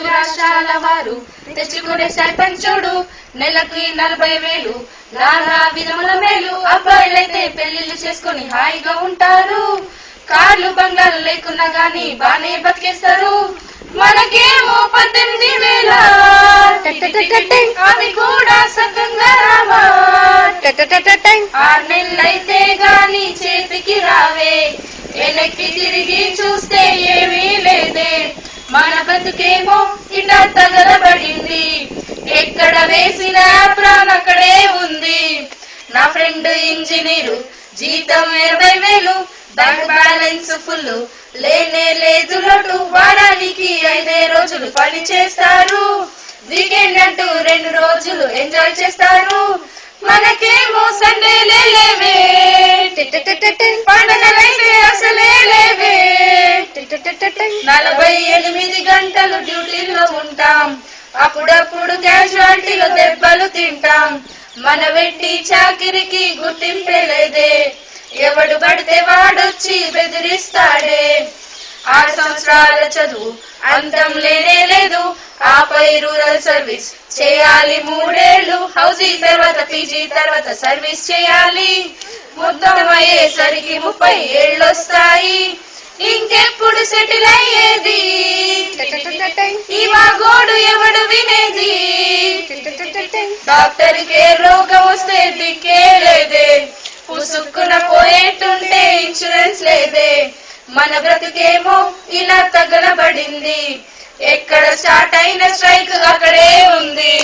రాష్ట్రాల వారు తెచ్చుకునే సర్పంచుడు నెలకి 40,000 నానా విధముల మేలు. అబ్బాయిలైతే పెళ్లిళ్ళు చేసుకుని హాయిగా ఉంటారు. కార్లు బంగ్లాలు లేకున్నా గాని బానే బతికేస్తారు. మనకేమో 18,000 అవి కూడా సకంగా రావా. 6 నెలలైతే గాని చేతికి రావే. వెనక్కి తిరిగి చూస్తే ఏమీ లేదే. మన బతుకేమో ఇలా తగలబడింది. ఎక్కడ వేసిన ప్రాణం అక్కడే ఉంది. నా ఫ్రెండ్ ఇంజనీరు జీతం 20,000 బ్యాంక్ బ్యాలెన్స్ ఫుల్ లేనే లేదు లోటు. వారానికి 5 రోజులు పని చేస్తారు. వీకెండ్ అంటూ 2 రోజులు ఎంజాయ్ చేస్తారు. మనకేమో సండేలే లేవే. పండగలైతే అసలే లేవే. 48 గంటలు డ్యూటీలో ఉంటాం. అప్పుడప్పుడు క్యాజువాలిటీలో దెబ్బలు తింటాం. మన వెట్టి చాకిరికి గుర్తింపే లేదే. ఎవడు పడితే వాడొచ్చి బెదిరిస్తాడే. 6 సంవత్సరాల చదువు అంతం లేనే లేదు. ఆపై రూరల్ సర్వీస్ చేయాలి 3 ఏళ్లు. హౌసింగ్ తర్వాత పీజీ తర్వాత సర్వీస్ చేయాలి. మొత్తం అయ్యేసరికి 30 ఏళ్ళు వస్తాయి. ఇంకెప్పుడు సెటిల్ అయ్యేది? ఈ వాగోడు ఎవడు వినేది? డాక్టర్ కే రోగం వస్తే దిక్కే లేదే. పుసుక్కున పోయేటుంటే ఇన్సూరెన్స్ లేదే. మన బ్రతుకేమో ఇలా తగలబడింది. ఎక్కడ స్టార్ట్ అయిన స్ట్రైక్ అక్కడే ఉంది.